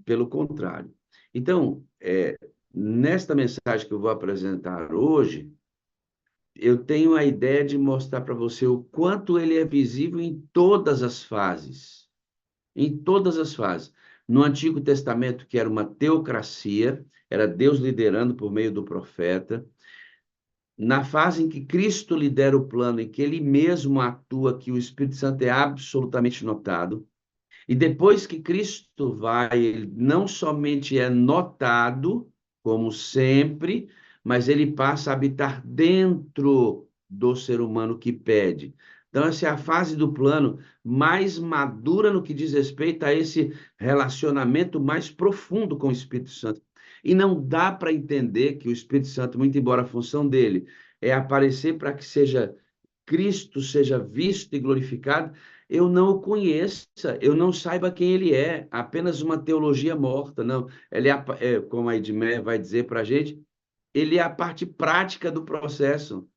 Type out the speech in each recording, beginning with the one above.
Pelo contrário. Então, nesta mensagem que eu vou apresentar hoje, eu tenho a ideia de mostrar para você o quanto ele é visível em todas as fases. Em todas as fases. No Antigo Testamento, que era uma teocracia, era Deus liderando por meio do profeta. Na fase em que Cristo lidera o plano, em que ele mesmo atua, que o Espírito Santo é absolutamente notado. E depois que Cristo vai, ele não somente é notado, como sempre, mas ele passa a habitar dentro do ser humano que pede. Então, essa é a fase do plano mais madura no que diz respeito a esse relacionamento mais profundo com o Espírito Santo. E não dá para entender que o Espírito Santo, muito embora a função dele é aparecer para que seja Cristo seja visto e glorificado, eu não o conheça, eu não saiba quem ele é, apenas uma teologia morta, não. Ele como a Edmé vai dizer para a gente, ele é a parte prática do processo.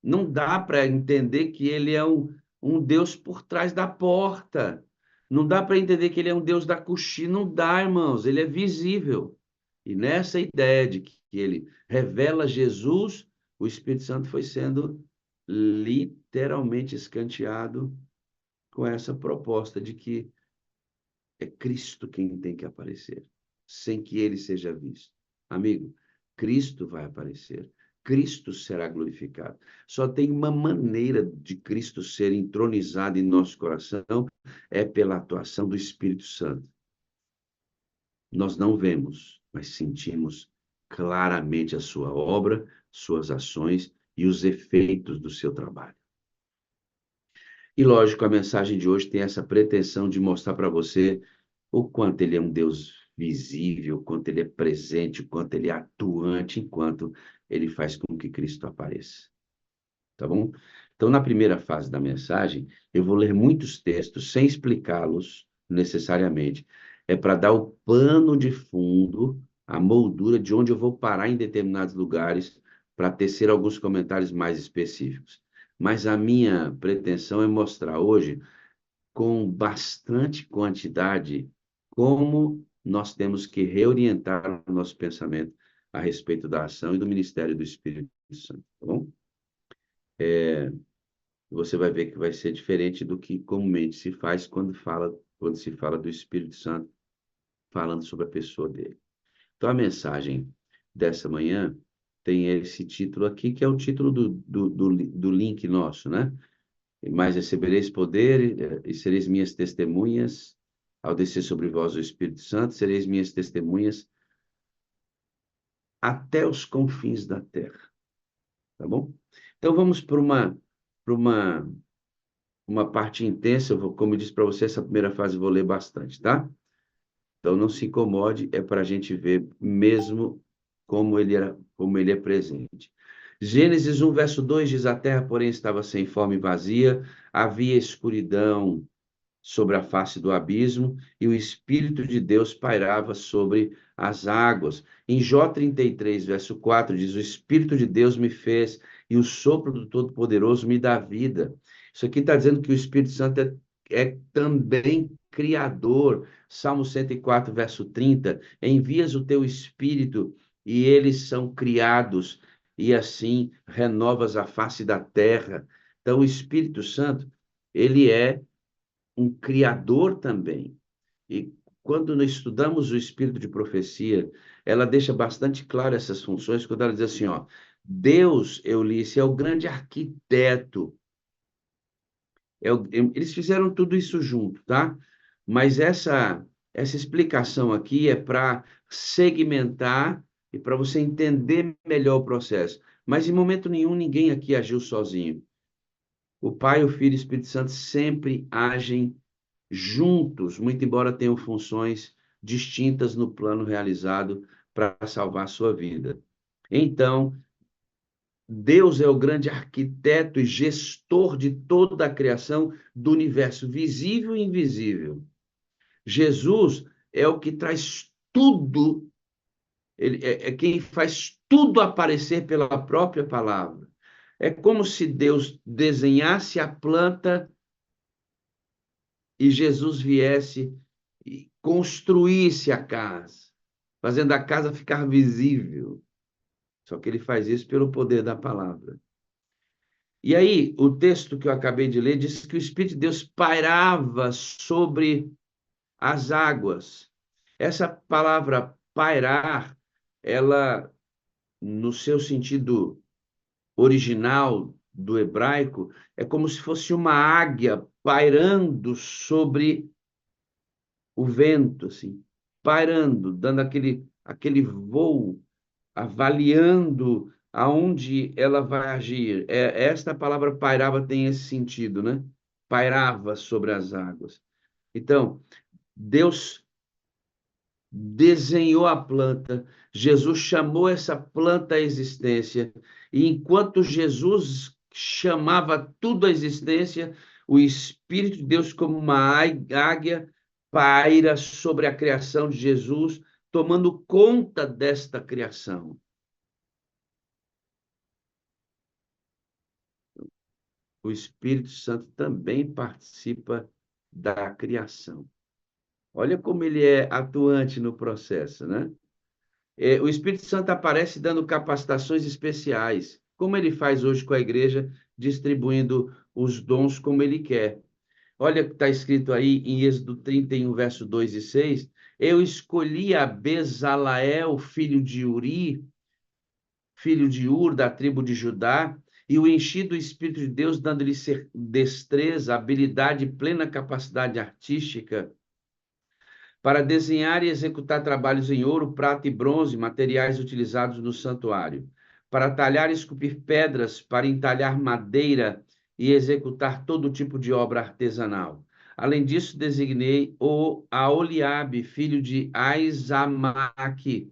Não dá para entender que ele é um Deus por trás da porta. Não dá para entender que ele é um Deus da coxia. Não dá, irmãos. Ele é visível. E nessa ideia de que ele revela Jesus, o Espírito Santo foi sendo literalmente escanteado com essa proposta de que é Cristo quem tem que aparecer, sem que ele seja visto. Amigo, Cristo vai aparecer. Cristo será glorificado. Só tem uma maneira de Cristo ser entronizado em nosso coração, é pela atuação do Espírito Santo. Nós não vemos, mas sentimos claramente a sua obra, suas ações e os efeitos do seu trabalho. E lógico, a mensagem de hoje tem essa pretensão de mostrar para você o quanto ele é um Deus visível, o quanto ele é presente, o quanto ele é atuante, enquanto ele faz com que Cristo apareça. Tá bom? Então, na primeira fase da mensagem, eu vou ler muitos textos sem explicá-los necessariamente. É para dar o pano de fundo, a moldura de onde eu vou parar em determinados lugares, para tecer alguns comentários mais específicos. Mas a minha pretensão é mostrar hoje, com bastante quantidade, como nós temos que reorientar o nosso pensamento a respeito da ação e do ministério do Espírito Santo, tá bom? Você vai ver que vai ser diferente do que comumente se faz quando se fala do Espírito Santo, falando sobre a pessoa dele. Então, a mensagem dessa manhã tem esse título aqui, que é o título do link nosso, né? Mas recebereis poder e sereis minhas testemunhas, ao descer sobre vós o Espírito Santo, sereis minhas testemunhas até os confins da terra, tá bom? Então, vamos para uma parte intensa, como eu disse para você, essa primeira fase eu vou ler bastante, tá? Então não se incomode, é para a gente ver mesmo como ele é presente. Gênesis 1, verso 2 diz: A terra, porém, estava sem forma e vazia, havia escuridão sobre a face do abismo, e o Espírito de Deus pairava sobre as águas. Em Jó 33, verso 4, diz: O Espírito de Deus me fez, e o sopro do Todo-Poderoso me dá vida. Isso aqui está dizendo que o Espírito Santo é também criador. Salmo 104, verso 30, envias o teu Espírito, e eles são criados, e assim renovas a face da terra. Então, o Espírito Santo, ele é um criador também. E quando nós estudamos o espírito de profecia, ela deixa bastante claro essas funções, quando ela diz assim, ó, Deus, Eunice, é o grande arquiteto. Eles fizeram tudo isso junto, tá? Mas essa explicação aqui é para segmentar e para você entender melhor o processo. Mas em momento nenhum ninguém aqui agiu sozinho. O Pai, o Filho e o Espírito Santo sempre agem juntos, muito embora tenham funções distintas no plano realizado para salvar a sua vida. Então, Deus é o grande arquiteto e gestor de toda a criação do universo, visível e invisível. Jesus é o que traz tudo, ele é quem faz tudo aparecer pela própria palavra. É como se Deus desenhasse a planta e Jesus viesse e construísse a casa, fazendo a casa ficar visível. Só que ele faz isso pelo poder da palavra. E aí, o texto que eu acabei de ler diz que o Espírito de Deus pairava sobre as águas. Essa palavra pairar, ela, no seu sentido original do hebraico, é como se fosse uma águia pairando sobre o vento, assim, pairando, dando aquele voo, avaliando aonde ela vai agir. Esta palavra pairava tem esse sentido, né? Pairava sobre as águas. Então, Deus desenhou a planta, Jesus chamou essa planta à existência, e enquanto Jesus chamava tudo à existência, o Espírito de Deus, como uma águia, paira sobre a criação de Jesus, tomando conta desta criação. O Espírito Santo também participa da criação. Olha como ele é atuante no processo, né? O Espírito Santo aparece dando capacitações especiais, como ele faz hoje com a igreja, distribuindo os dons como ele quer. Olha o que está escrito aí em Êxodo 31, verso 2 e 6. Eu escolhi a Bezalael, filho de Uri, filho de Ur, da tribo de Judá, e o enchi do Espírito de Deus, dando-lhe destreza, habilidade e plena capacidade artística para desenhar e executar trabalhos em ouro, prata e bronze, materiais utilizados no santuário, para talhar e esculpir pedras, para entalhar madeira e executar todo tipo de obra artesanal. Além disso, designei a Oliabe, filho de Aizamaque,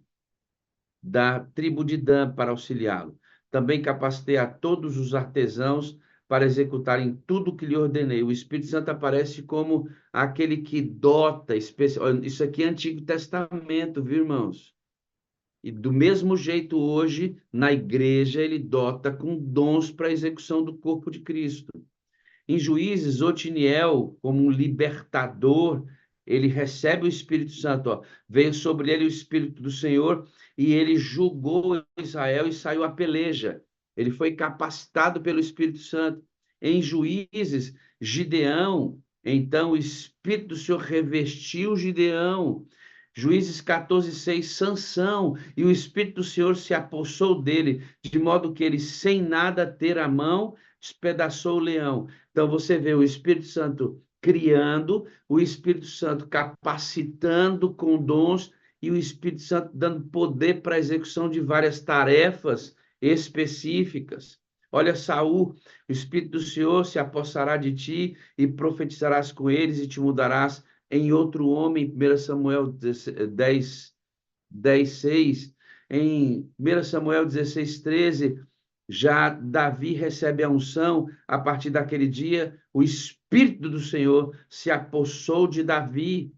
da tribo de Dan, para auxiliá-lo. Também capacitei a todos os artesãos para executarem tudo o que lhe ordenei. O Espírito Santo aparece como aquele que dota, isso aqui é Antigo Testamento, viu, irmãos? E do mesmo jeito, hoje, na igreja, ele dota com dons para a execução do corpo de Cristo. Em Juízes, Otiniel, como um libertador, ele recebe o Espírito Santo, ó. Veio sobre ele o Espírito do Senhor e ele julgou Israel e saiu a peleja. Ele foi capacitado pelo Espírito Santo. Em Juízes, Gideão, então o Espírito do Senhor revestiu Gideão. Juízes 14:6, Sansão, e o Espírito do Senhor se apossou dele, de modo que ele, sem nada ter à mão, despedaçou o leão. Então, você vê o Espírito Santo criando, o Espírito Santo capacitando com dons e o Espírito Santo dando poder para a execução de várias tarefas específicas. Olha, Saul, o Espírito do Senhor se apossará de ti e profetizarás com eles e te mudarás em outro homem, 1 Samuel 10:6. Em 1 Samuel 16:13, já Davi recebe a unção. A partir daquele dia, o Espírito do Senhor se apossou de Davi.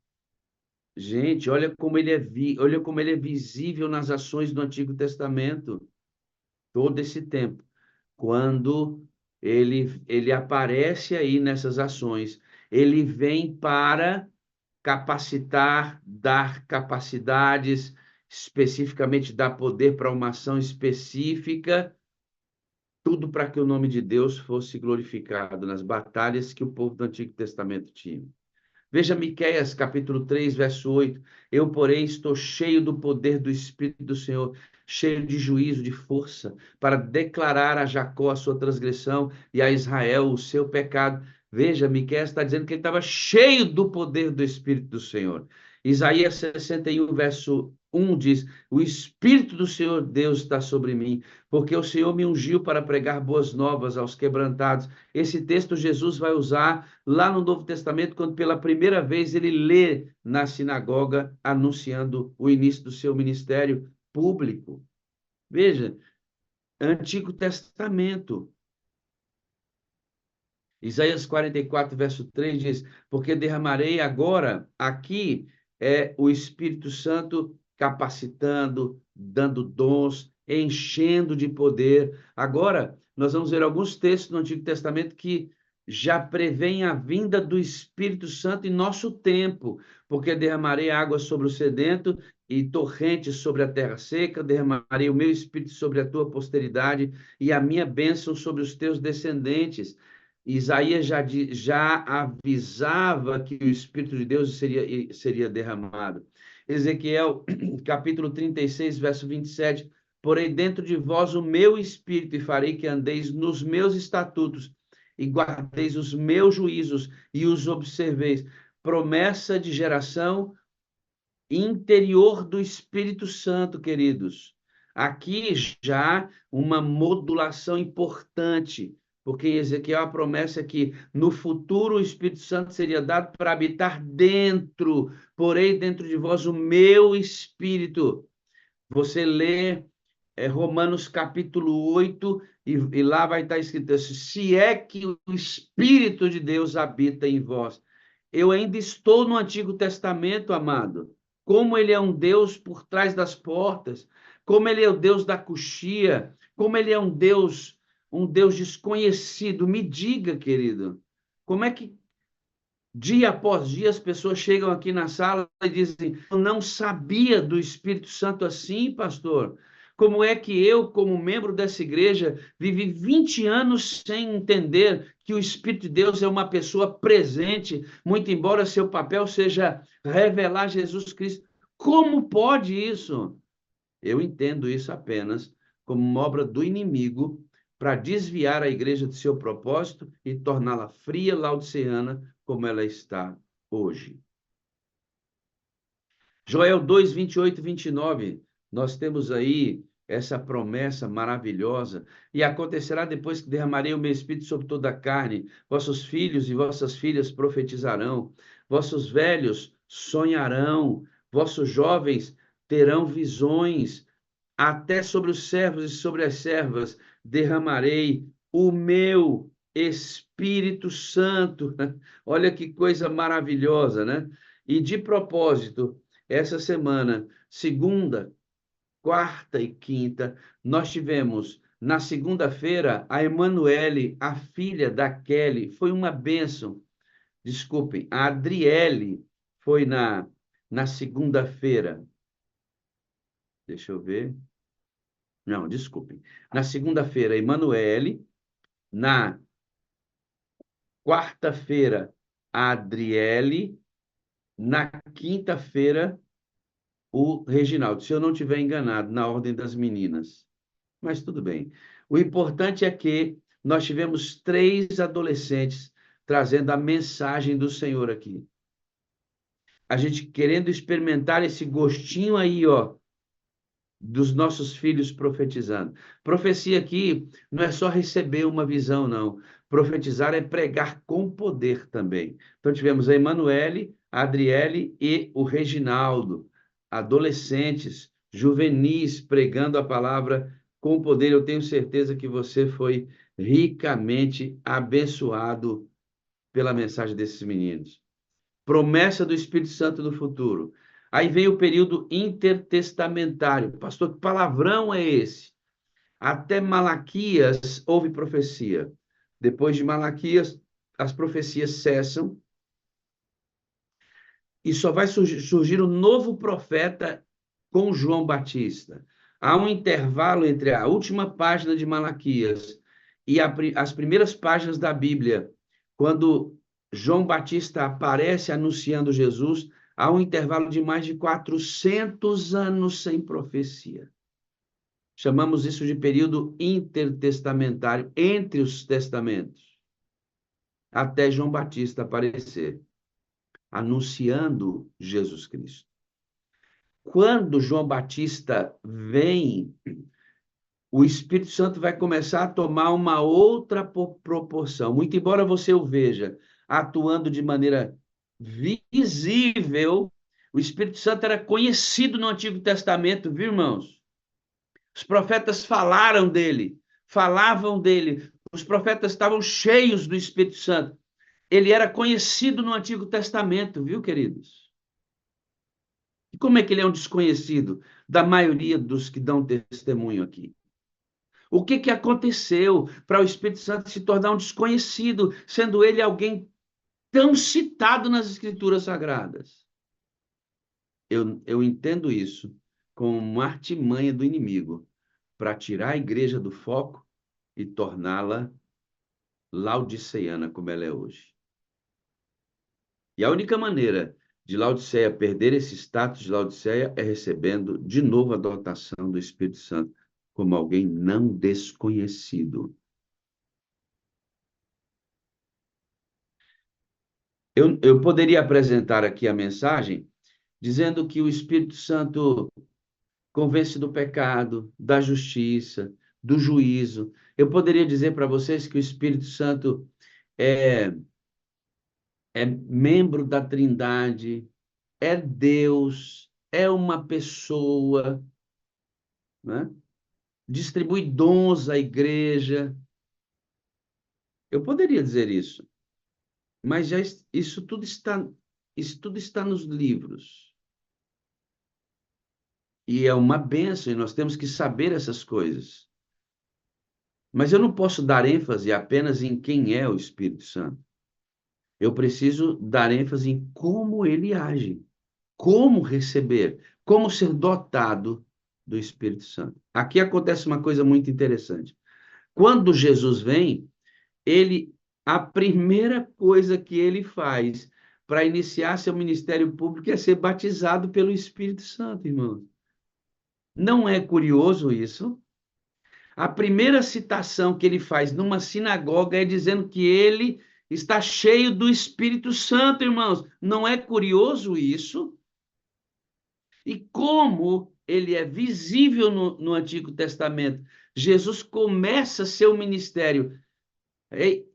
Gente, olha como ele é visível nas ações do Antigo Testamento, todo esse tempo. Quando ele aparece aí nessas ações, ele vem para capacitar, dar capacidades, especificamente dar poder para uma ação específica, tudo para que o nome de Deus fosse glorificado nas batalhas que o povo do Antigo Testamento tinha. Veja Miqueias, capítulo 3, verso 8. Eu, porém, estou cheio do poder do Espírito do Senhor, cheio de juízo, de força, para declarar a Jacó a sua transgressão e a Israel o seu pecado. Veja, Miqueias está dizendo que ele estava cheio do poder do Espírito do Senhor. Isaías 61, verso 1 diz: o Espírito do Senhor Deus está sobre mim, porque o Senhor me ungiu para pregar boas novas aos quebrantados. Esse texto Jesus vai usar lá no Novo Testamento, quando pela primeira vez ele lê na sinagoga, anunciando o início do seu ministério público. Veja, Antigo Testamento. Isaías 44, verso 3 diz: porque derramarei agora, aqui é o Espírito Santo capacitando, dando dons, enchendo de poder. Agora, nós vamos ver alguns textos no Antigo Testamento que já prevêem a vinda do Espírito Santo em nosso tempo, porque derramarei água sobre o sedento e torrentes sobre a terra seca, derramarei o meu Espírito sobre a tua posteridade e a minha bênção sobre os teus descendentes. Isaías já avisava que o Espírito de Deus seria derramado. Ezequiel, capítulo 36, verso 27, porém dentro de vós o meu Espírito e farei que andeis nos meus estatutos e guardeis os meus juízos e os observeis. Promessa de geração interior do Espírito Santo, queridos. Aqui já uma modulação importante, porque em Ezequiel a promessa é que no futuro o Espírito Santo seria dado para habitar dentro, porém dentro de vós o meu Espírito. Você lê Romanos capítulo 8, e lá vai estar escrito assim, se é que o Espírito de Deus habita em vós. Eu ainda estou no Antigo Testamento, amado. Como ele é um Deus por trás das portas, como ele é o Deus da coxia, como ele é um Deus desconhecido. Me diga, querido, como é que dia após dia as pessoas chegam aqui na sala e dizem: eu não sabia do Espírito Santo assim, pastor. Como é que eu, como membro dessa igreja, vivi 20 anos sem entender que o Espírito de Deus é uma pessoa presente, muito embora seu papel seja revelar Jesus Cristo? Como pode isso? Eu entendo isso apenas como uma obra do inimigo para desviar a igreja de seu propósito e torná-la fria, laodiceana, como ela está hoje. Joel 2, 28 e 29, nós temos aí essa promessa maravilhosa. E acontecerá depois que derramarei o meu espírito sobre toda a carne, vossos filhos e vossas filhas profetizarão, vossos velhos sonharão, vossos jovens terão visões, até sobre os servos e sobre as servas derramarei o meu Espírito Santo. Olha que coisa maravilhosa, né? E de propósito, essa semana, segunda, quarta e quinta, nós tivemos na segunda-feira a Emanuele, a filha da Kelly, foi uma bênção. Desculpem, a Adriele foi na segunda-feira. Deixa eu ver. Não, desculpem. Na segunda-feira, Emanuele. Na quarta-feira, a Adriele. Na quinta-feira, o Reginaldo. Se eu não estiver enganado, na ordem das meninas. Mas tudo bem. O importante é que nós tivemos 3 adolescentes trazendo a mensagem do Senhor aqui. A gente querendo experimentar esse gostinho aí, ó, dos nossos filhos profetizando. Profecia aqui não é só receber uma visão, não. Profetizar é pregar com poder também. Então, tivemos a Emanuele, a Adriele e o Reginaldo, adolescentes, juvenis, pregando a palavra com poder. Eu tenho certeza que você foi ricamente abençoado pela mensagem desses meninos. Promessa do Espírito Santo no futuro. Aí vem o período intertestamentário. Pastor, que palavrão é esse? Até Malaquias houve profecia. Depois de Malaquias, as profecias cessam e só vai surgir um novo profeta com João Batista. Há um intervalo entre a última página de Malaquias e as primeiras páginas da Bíblia, quando João Batista aparece anunciando Jesus, há um intervalo de mais de 400 anos sem profecia. Chamamos isso de período intertestamentário, entre os testamentos, até João Batista aparecer, anunciando Jesus Cristo. Quando João Batista vem, o Espírito Santo vai começar a tomar uma outra proporção. Muito embora você o veja atuando de maneira visível, o Espírito Santo era conhecido no Antigo Testamento, viu, irmãos? Os profetas falavam dele, os profetas estavam cheios do Espírito Santo. Ele era conhecido no Antigo Testamento, viu, queridos? E como é que ele é um desconhecido da maioria dos que dão testemunho aqui? O que que aconteceu para o Espírito Santo se tornar um desconhecido, sendo ele alguém tão citado nas Escrituras Sagradas? Eu entendo isso como uma artimanha do inimigo para tirar a igreja do foco e torná-la laodiceana como ela é hoje. E a única maneira de Laodiceia perder esse status de Laodiceia é recebendo de novo a dotação do Espírito Santo como alguém não desconhecido. Eu poderia apresentar aqui a mensagem dizendo que o Espírito Santo convence do pecado, da justiça, do juízo. Eu poderia dizer para vocês que o Espírito Santo é, é membro da Trindade, é Deus, é uma pessoa, né? Distribui dons à igreja. Eu poderia dizer isso, mas já isso tudo está nos livros. E é uma bênção, e nós temos que saber essas coisas. Mas eu não posso dar ênfase apenas em quem é o Espírito Santo. Eu preciso dar ênfase em como ele age, como receber, como ser dotado do Espírito Santo. Aqui acontece uma coisa muito interessante. Quando Jesus vem, a primeira coisa que ele faz para iniciar seu ministério público é ser batizado pelo Espírito Santo, irmão. Não é curioso isso? A primeira citação que ele faz numa sinagoga é dizendo que ele está cheio do Espírito Santo, irmãos. Não é curioso isso? E como ele é visível no Antigo Testamento, Jesus começa seu ministério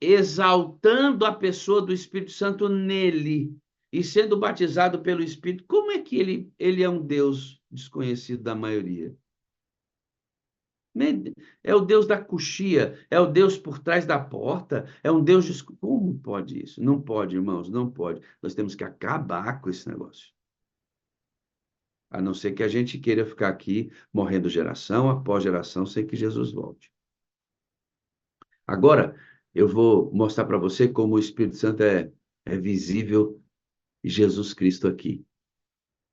exaltando a pessoa do Espírito Santo nele e sendo batizado pelo Espírito. Como é que ele é um Deus desconhecido da maioria? É o Deus da coxia, é o Deus por trás da porta, é um Deus. Como pode isso? Não pode, irmãos, não pode. Nós temos que acabar com esse negócio. A não ser que a gente queira ficar aqui morrendo geração após geração sem que Jesus volte. Agora, eu vou mostrar para você como o Espírito Santo é visível e Jesus Cristo aqui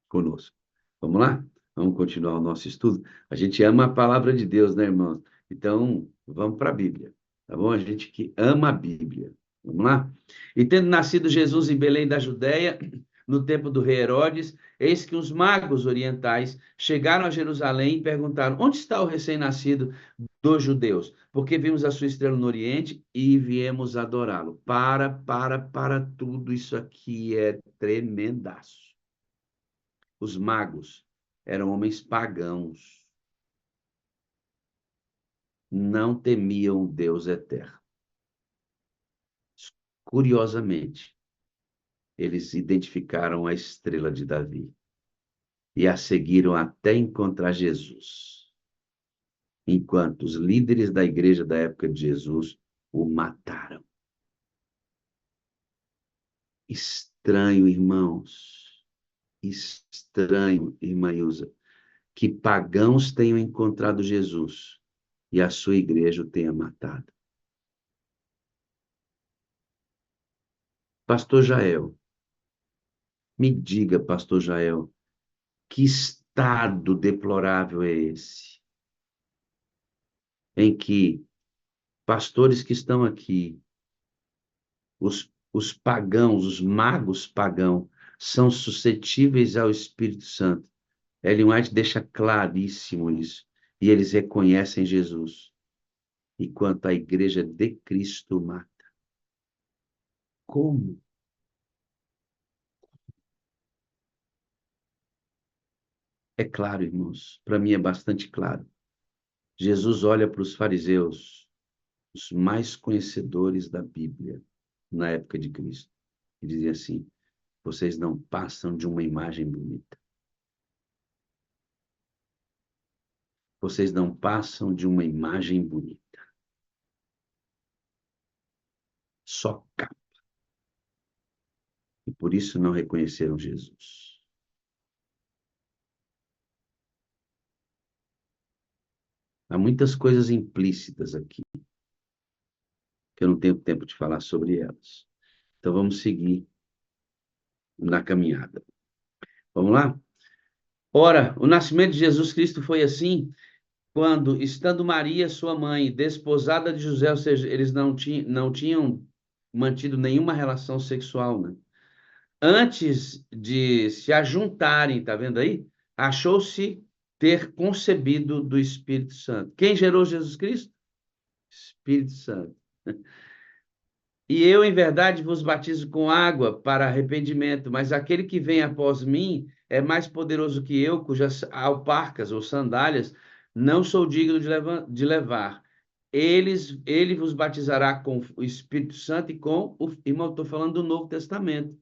conosco. Vamos lá? Vamos continuar o nosso estudo? A gente ama a palavra de Deus, né, irmãos? Então, vamos para a Bíblia, tá bom? A gente que ama a Bíblia. Vamos lá? E tendo nascido Jesus em Belém da Judéia, no tempo do rei Herodes, eis que os magos orientais chegaram a Jerusalém e perguntaram: onde está o recém-nascido dos judeus? Porque vimos a sua estrela no Oriente e viemos adorá-lo. Para tudo, isso aqui é tremendaço. Os magos eram homens pagãos, não temiam o Deus eterno. Curiosamente, eles identificaram a estrela de Davi e a seguiram até encontrar Jesus, enquanto os líderes da igreja da época de Jesus o mataram. Estranho, irmãos, estranho, irmã Ilza, que pagãos tenham encontrado Jesus e a sua igreja o tenha matado. Pastor Jael, me diga, pastor Jael, que estado deplorável é esse? Em que pastores que estão aqui, os pagãos, os magos pagãos, são suscetíveis ao Espírito Santo. Ellen White deixa claríssimo isso. E eles reconhecem Jesus. Enquanto a igreja de Cristo mata. Como? É claro, irmãos. Para mim é bastante claro. Jesus olha para os fariseus, os mais conhecedores da Bíblia, na época de Cristo, e dizia assim: vocês não passam de uma imagem bonita. Vocês não passam de uma imagem bonita. Só capa. E por isso não reconheceram Jesus. Há muitas coisas implícitas aqui, que eu não tenho tempo de falar sobre elas. Então vamos seguir na caminhada. Vamos lá? Ora, o nascimento de Jesus Cristo foi assim, quando, estando Maria, sua mãe, desposada de José, ou seja, eles não tinham mantido nenhuma relação sexual, né? Antes de se ajuntarem, tá vendo aí? Achou-se ter concebido do Espírito Santo. Quem gerou Jesus Cristo? Espírito Santo. E eu, em verdade, vos batizo com água para arrependimento, mas aquele que vem após mim é mais poderoso que eu, cujas alparcas ou sandálias não sou digno de levar. Ele vos batizará com o Espírito Santo e com o... Irmão, estou falando do Novo Testamento.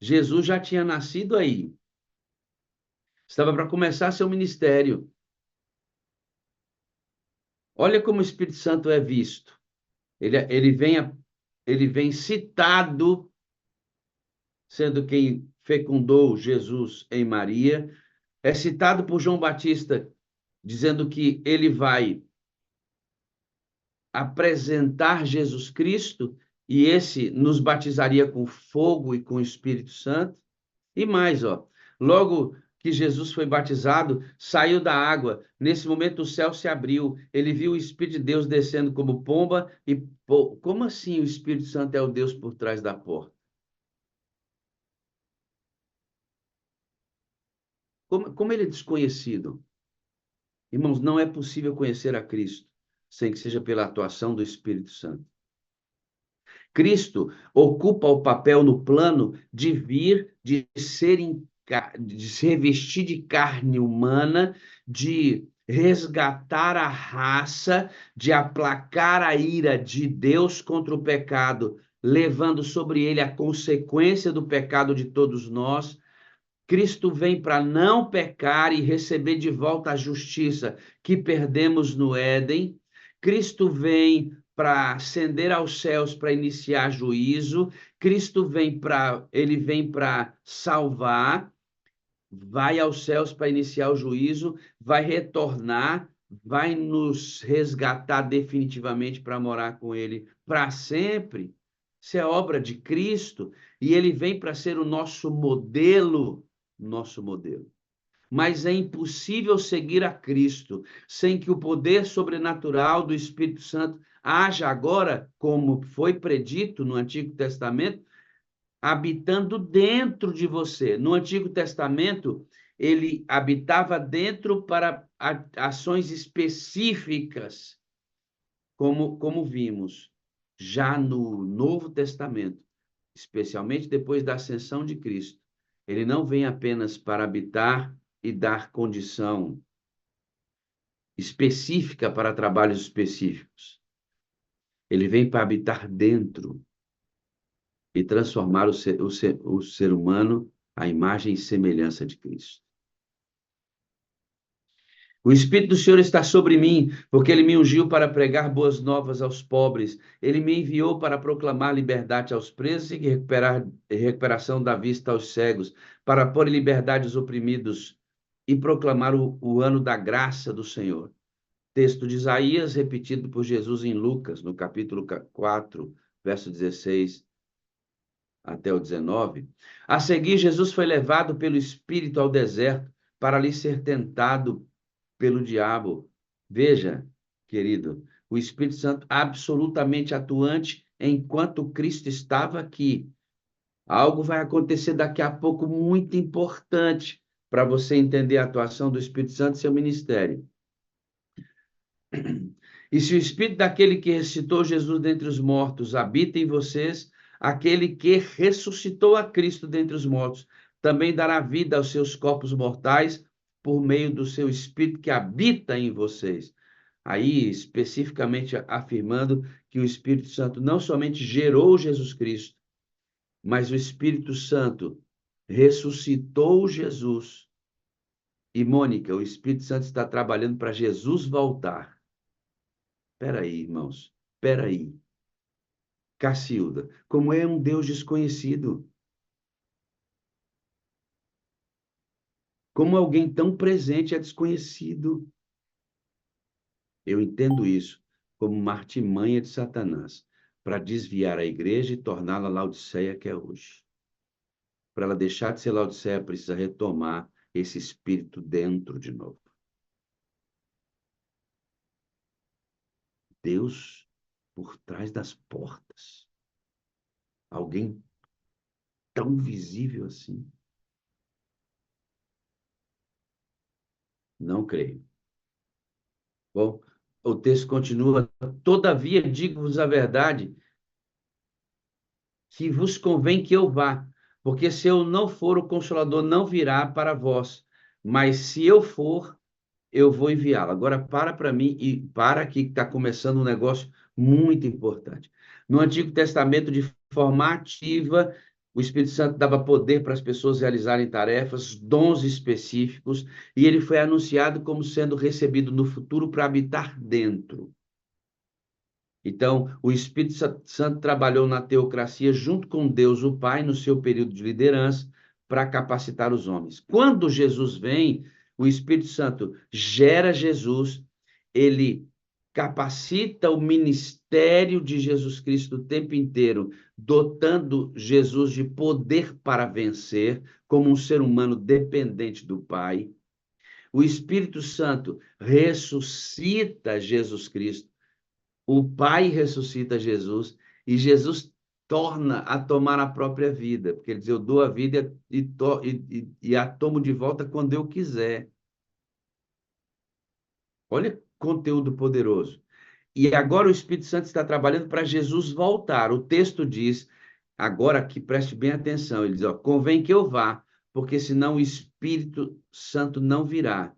Jesus já tinha nascido aí. Estava para começar seu ministério. Olha como o Espírito Santo é visto. Ele vem citado, sendo quem fecundou Jesus em Maria. É citado por João Batista, dizendo que ele vai apresentar Jesus Cristo e esse nos batizaria com fogo e com o Espírito Santo. E mais, ó, logo que Jesus foi batizado, saiu da água. Nesse momento o céu se abriu. Ele viu o Espírito de Deus descendo como pomba e como assim o Espírito Santo é o Deus por trás da porta? Como ele é desconhecido? Irmãos, não é possível conhecer a Cristo sem que seja pela atuação do Espírito Santo. Cristo ocupa o papel no plano de vir, de se revestir de carne humana, de resgatar a raça, de aplacar a ira de Deus contra o pecado, levando sobre ele a consequência do pecado de todos nós. Cristo vem para não pecar e receber de volta a justiça que perdemos no Éden. Cristo vem para ascender aos céus para iniciar juízo. Ele vem para salvar, vai aos céus para iniciar o juízo, vai retornar, vai nos resgatar definitivamente para morar com ele para sempre. Isso é obra de Cristo e ele vem para ser o nosso modelo. Mas é impossível seguir a Cristo sem que o poder sobrenatural do Espírito Santo haja agora, como foi predito no Antigo Testamento, habitando dentro de você. No Antigo Testamento, ele habitava dentro para ações específicas, como vimos. Já no Novo Testamento, especialmente depois da ascensão de Cristo, ele não vem apenas para habitar e dar condição específica para trabalhos específicos. Ele vem para habitar dentro e transformar o ser humano à imagem e semelhança de Cristo. O Espírito do Senhor está sobre mim, porque ele me ungiu para pregar boas novas aos pobres. Ele me enviou para proclamar liberdade aos presos e recuperação da vista aos cegos, para pôr em liberdade os oprimidos e proclamar o ano da graça do Senhor. Texto de Isaías, repetido por Jesus em Lucas, no capítulo 4, verso 16 até o 19. A seguir, Jesus foi levado pelo Espírito ao deserto para ali ser tentado pelo diabo. Veja, querido, o Espírito Santo absolutamente atuante enquanto Cristo estava aqui. Algo vai acontecer daqui a pouco muito importante para você entender a atuação do Espírito Santo e seu ministério. E se o Espírito daquele que ressuscitou Jesus dentre os mortos habita em vocês, aquele que ressuscitou a Cristo dentre os mortos também dará vida aos seus corpos mortais por meio do seu Espírito que habita em vocês. Aí, especificamente afirmando que o Espírito Santo não somente gerou Jesus Cristo, mas o Espírito Santo ressuscitou Jesus. E, Mônica, o Espírito Santo está trabalhando para Jesus voltar. Espera aí, irmãos. Espera aí. Cacilda, como é um Deus desconhecido? Como alguém tão presente é desconhecido? Eu entendo isso como uma artimanha de Satanás para desviar a igreja e torná-la Laodiceia que é hoje. Para ela deixar de ser Laodiceia, precisa retomar esse espírito dentro de novo. Deus por trás das portas. Alguém tão visível assim. Não creio. Bom, o texto continua. Todavia, digo-vos a verdade, que vos convém que eu vá, porque se eu não for, o Consolador não virá para vós. Mas se eu for, eu vou enviá-lo. Agora, para mim e para aqui, que está começando um negócio muito importante. No Antigo Testamento, de forma ativa, o Espírito Santo dava poder para as pessoas realizarem tarefas, dons específicos, e ele foi anunciado como sendo recebido no futuro para habitar dentro. Então, o Espírito Santo trabalhou na teocracia junto com Deus, o Pai, no seu período de liderança, para capacitar os homens. Quando Jesus vem, o Espírito Santo gera Jesus, ele capacita o ministério de Jesus Cristo o tempo inteiro, dotando Jesus de poder para vencer, como um ser humano dependente do Pai. O Espírito Santo ressuscita Jesus Cristo, o Pai ressuscita Jesus e Jesus torna a tomar a própria vida, porque ele diz, eu dou a vida e a tomo de volta quando eu quiser. Olha conteúdo poderoso. E agora o Espírito Santo está trabalhando para Jesus voltar. O texto diz, agora que preste bem atenção, ele diz, ó, convém que eu vá, porque senão o Espírito Santo não virá.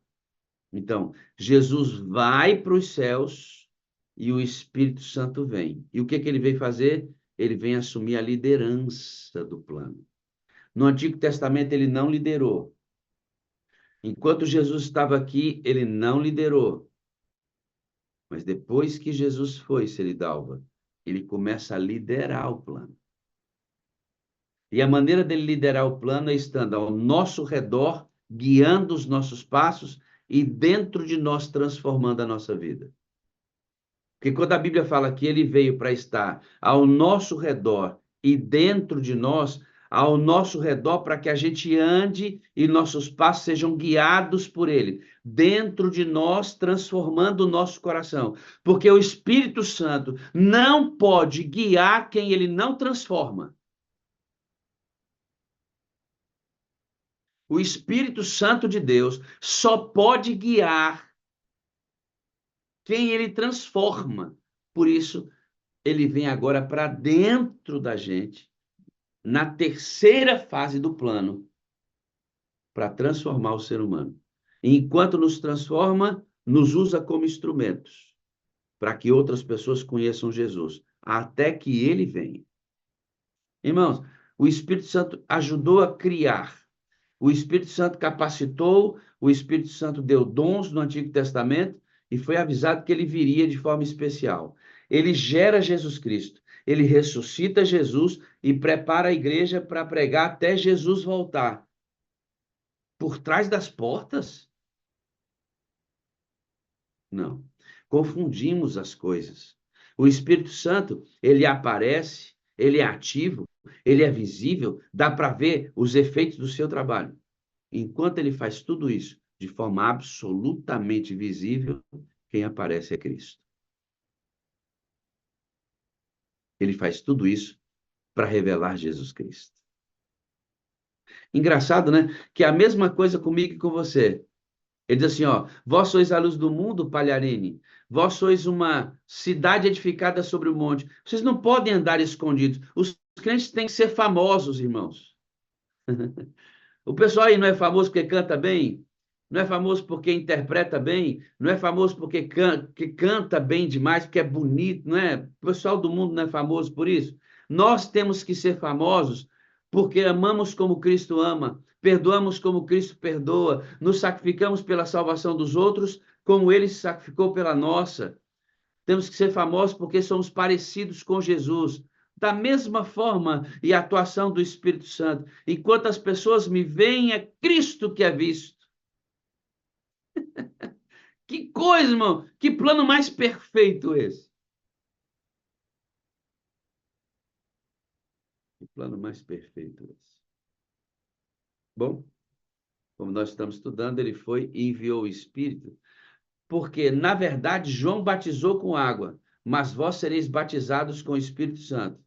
Então, Jesus vai para os céus e o Espírito Santo vem. E o que que ele veio fazer? Ele vem assumir a liderança do plano. No Antigo Testamento, ele não liderou. Enquanto Jesus estava aqui, ele não liderou. Mas depois que Jesus foi, Seridalva, ele começa a liderar o plano. E a maneira dele liderar o plano é estando ao nosso redor, guiando os nossos passos e dentro de nós transformando a nossa vida. Porque quando a Bíblia fala que ele veio para estar ao nosso redor e dentro de nós, ao nosso redor para que a gente ande e nossos passos sejam guiados por ele, dentro de nós, transformando o nosso coração. Porque o Espírito Santo não pode guiar quem ele não transforma. O Espírito Santo de Deus só pode guiar quem ele transforma. Por isso, ele vem agora para dentro da gente, na terceira fase do plano, para transformar o ser humano. E enquanto nos transforma, nos usa como instrumentos, para que outras pessoas conheçam Jesus, até que ele venha. Irmãos, o Espírito Santo ajudou a criar, o Espírito Santo capacitou, o Espírito Santo deu dons no Antigo Testamento e foi avisado que ele viria de forma especial. Ele gera Jesus Cristo, ele ressuscita Jesus e prepara a igreja para pregar até Jesus voltar. Por trás das portas? Não. Confundimos as coisas. O Espírito Santo, ele aparece, ele é ativo, ele é visível, dá para ver os efeitos do seu trabalho. Enquanto ele faz tudo isso de forma absolutamente visível, quem aparece é Cristo. Ele faz tudo isso para revelar Jesus Cristo. Engraçado, né? Que é a mesma coisa comigo e com você. Ele diz assim, ó, vós sois a luz do mundo, Palharini. Vós sois uma cidade edificada sobre o monte. Vocês não podem andar escondidos. Os crentes têm que ser famosos, irmãos. O pessoal aí não é famoso porque canta bem, não é famoso porque interpreta bem, não é famoso porque canta bem demais, porque é bonito, não é? O pessoal do mundo não é famoso por isso. Nós temos que ser famosos porque amamos como Cristo ama, perdoamos como Cristo perdoa, nos sacrificamos pela salvação dos outros, como ele se sacrificou pela nossa. Temos que ser famosos porque somos parecidos com Jesus. Da mesma forma e a atuação do Espírito Santo. Enquanto as pessoas me veem, é Cristo que é visto. Que coisa, irmão! Que plano mais perfeito esse! Que plano mais perfeito esse! Bom, como nós estamos estudando, ele foi e enviou o Espírito, porque, na verdade, João batizou com água, mas vós sereis batizados com o Espírito Santo.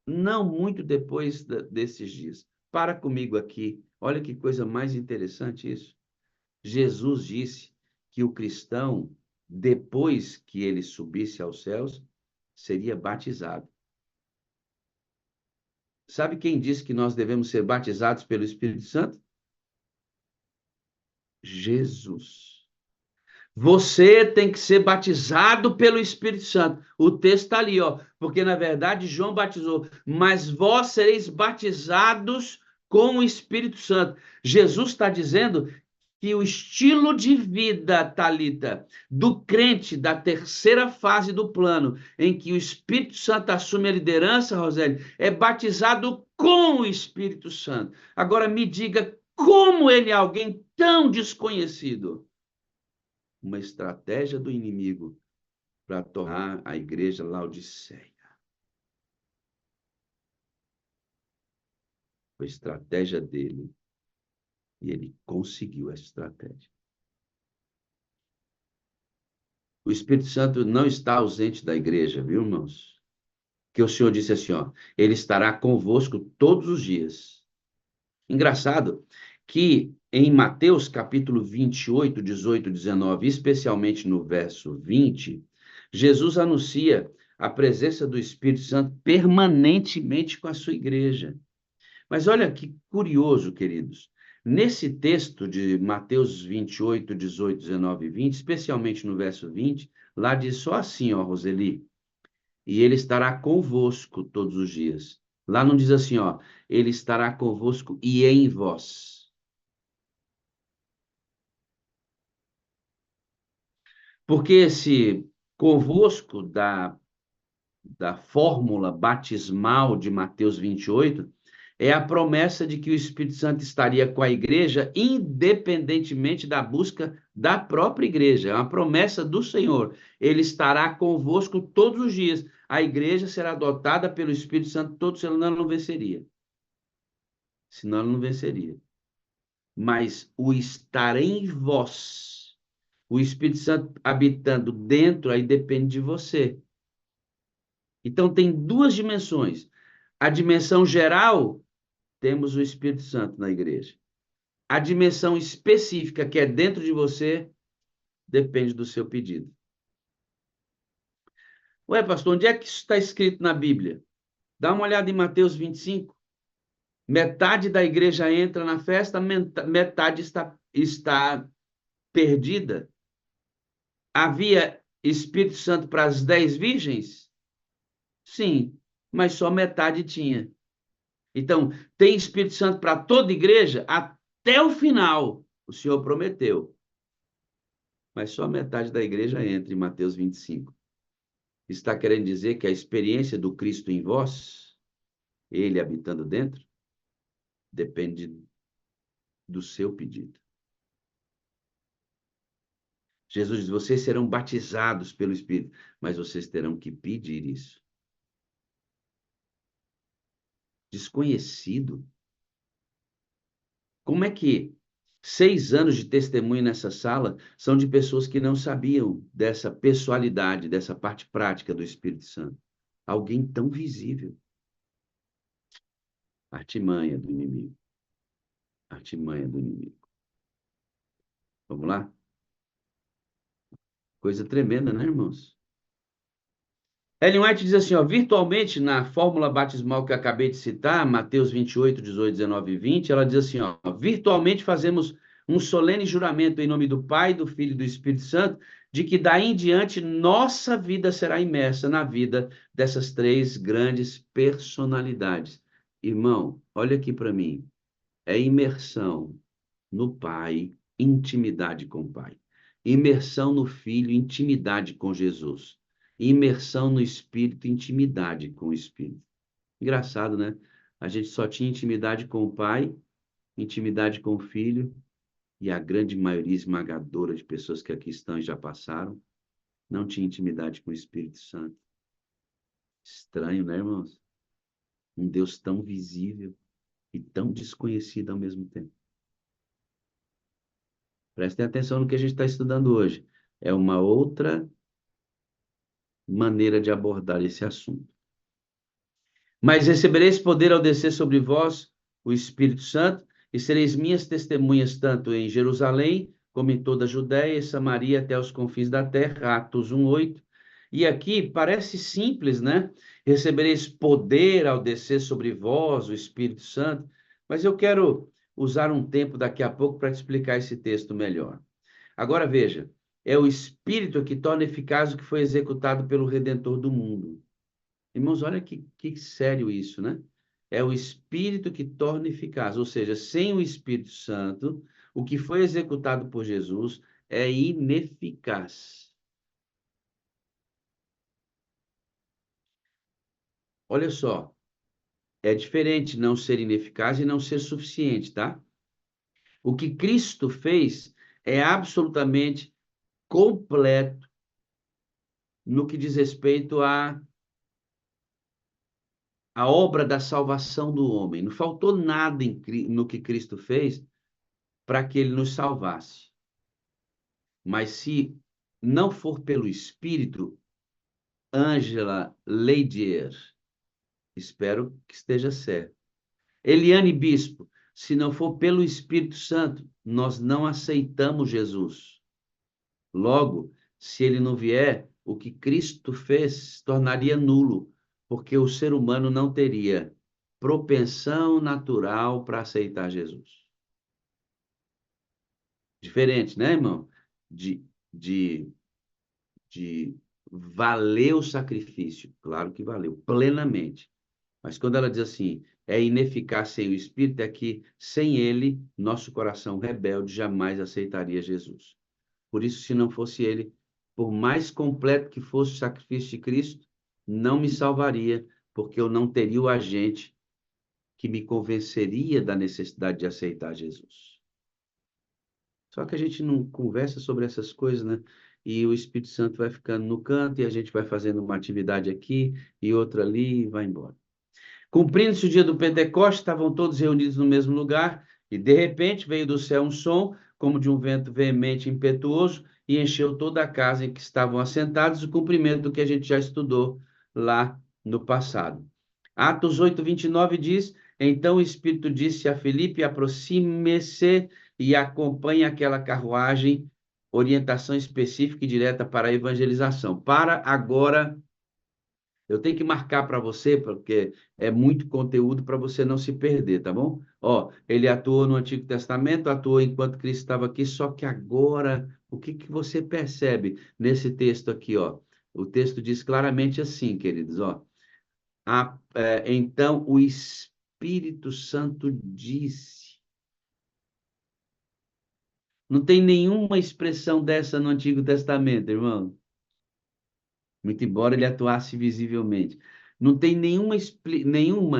Não muito depois desses dias. Para comigo aqui. Olha que coisa mais interessante isso. Jesus disse que o cristão, depois que ele subisse aos céus, seria batizado. Sabe quem disse que nós devemos ser batizados pelo Espírito Santo? Jesus. Você tem que ser batizado pelo Espírito Santo. O texto está ali, ó, porque na verdade João batizou, mas vós sereis batizados com o Espírito Santo. Jesus está dizendo que o estilo de vida, Talita, do crente da terceira fase do plano, em que o Espírito Santo assume a liderança, Roseli, é batizado com o Espírito Santo. Agora me diga como ele é alguém tão desconhecido. Uma estratégia do inimigo para tornar a igreja Laodiceia. Foi estratégia dele. E ele conseguiu essa estratégia. O Espírito Santo não está ausente da igreja, viu, irmãos? Que o Senhor disse assim, ó, ele estará convosco todos os dias. Engraçado que em Mateus capítulo 28, 18, 19, especialmente no verso 20, Jesus anuncia a presença do Espírito Santo permanentemente com a sua igreja. Mas olha que curioso, queridos. Nesse texto de Mateus 28, 18, 19 e 20, especialmente no verso 20, lá diz só assim, ó, Roseli, e ele estará convosco todos os dias. Lá não diz assim, ó, ele estará convosco e em vós. Porque esse convosco da fórmula batismal de Mateus 28 é a promessa de que o Espírito Santo estaria com a igreja, independentemente da busca da própria igreja. É uma promessa do Senhor. Ele estará convosco todos os dias. A igreja será dotada pelo Espírito Santo todos, senão ela não venceria. Senão ela não venceria. Mas o estar em vós, o Espírito Santo habitando dentro, aí depende de você. Então, tem duas dimensões. A dimensão geral, temos o Espírito Santo na igreja. A dimensão específica, que é dentro de você, depende do seu pedido. Ué, pastor, onde é que isso está escrito na Bíblia? Dá uma olhada em Mateus 25. Metade da igreja entra na festa, metade está perdida. Havia Espírito Santo para as 10 virgens? Sim, mas só metade tinha. Então, tem Espírito Santo para toda igreja até o final. O Senhor prometeu. Mas só metade da igreja entra em Mateus 25. Está querendo dizer que a experiência do Cristo em vós, ele habitando dentro, depende do seu pedido. Jesus diz: vocês serão batizados pelo Espírito, mas vocês terão que pedir isso. Desconhecido. Como é que 6 anos de testemunho nessa sala são de pessoas que não sabiam dessa pessoalidade, dessa parte prática do Espírito Santo? Alguém tão visível. Artimanha do inimigo. Artimanha do inimigo. Vamos lá? Coisa tremenda, né, irmãos? Ellen White diz assim, ó, virtualmente, na fórmula batismal que eu acabei de citar, Mateus 28, 18, 19 e 20, ela diz assim, ó, virtualmente fazemos um solene juramento em nome do Pai, do Filho e do Espírito Santo, de que daí em diante nossa vida será imersa na vida dessas três grandes personalidades. Irmão, olha aqui para mim, é imersão no Pai, intimidade com o Pai. Imersão no Filho, intimidade com Jesus. Imersão no Espírito, intimidade com o Espírito. Engraçado, né? A gente só tinha intimidade com o Pai, intimidade com o Filho e a grande maioria esmagadora de pessoas que aqui estão e já passaram, não tinha intimidade com o Espírito Santo. Estranho, né, irmãos? Um Deus tão visível e tão desconhecido ao mesmo tempo. Prestem atenção no que a gente está estudando hoje. É uma outra maneira de abordar esse assunto. Mas recebereis poder ao descer sobre vós o Espírito Santo, e sereis minhas testemunhas tanto em Jerusalém, como em toda a Judéia e Samaria até os confins da terra. Atos 1:8. E aqui parece simples, né? Recebereis poder ao descer sobre vós o Espírito Santo, mas eu quero usar um tempo daqui a pouco para te explicar esse texto melhor. Agora veja, é o Espírito que torna eficaz o que foi executado pelo Redentor do mundo. Irmãos, olha que sério isso, né? É o Espírito que torna eficaz, ou seja, sem o Espírito Santo, o que foi executado por Jesus é ineficaz. Olha só, é diferente não ser ineficaz e não ser suficiente, tá? O que Cristo fez é absolutamente completo no que diz respeito à obra da salvação do homem. Não faltou nada no que Cristo fez para que ele nos salvasse. Mas se não for pelo Espírito, Ângela Leidier, espero que esteja certo. Eliane Bispo, se não for pelo Espírito Santo, nós não aceitamos Jesus. Logo, se ele não vier, o que Cristo fez se tornaria nulo, porque o ser humano não teria propensão natural para aceitar Jesus. Diferente, né, irmão? De, de de valer o sacrifício. Claro que valeu, plenamente. Mas quando ela diz assim, é ineficaz sem o Espírito, é que sem ele, nosso coração rebelde jamais aceitaria Jesus. Por isso, se não fosse ele, por mais completo que fosse o sacrifício de Cristo, não me salvaria, porque eu não teria o agente que me convenceria da necessidade de aceitar Jesus. Só que a gente não conversa sobre essas coisas, né? E o Espírito Santo vai ficando no canto e a gente vai fazendo uma atividade aqui e outra ali e vai embora. Cumprindo-se o dia do Pentecostes, estavam todos reunidos no mesmo lugar e, de repente, veio do céu um som, como de um vento veemente e impetuoso, e encheu toda a casa em que estavam assentados, o cumprimento do que a gente já estudou lá no passado. Atos 8:29 diz, então o Espírito disse a Filipe, aproxime-se e acompanhe aquela carruagem, orientação específica e direta para a evangelização. Para agora, eu tenho que marcar para você, porque é muito conteúdo para você não se perder, tá bom? Ó, ele atuou no Antigo Testamento, atuou enquanto Cristo estava aqui, só que agora, o que que você percebe nesse texto aqui, ó? O texto diz claramente assim, queridos, ó. Então o Espírito Santo disse. Não tem nenhuma expressão dessa no Antigo Testamento, irmão. Muito embora ele atuasse visivelmente. Não tem nenhuma,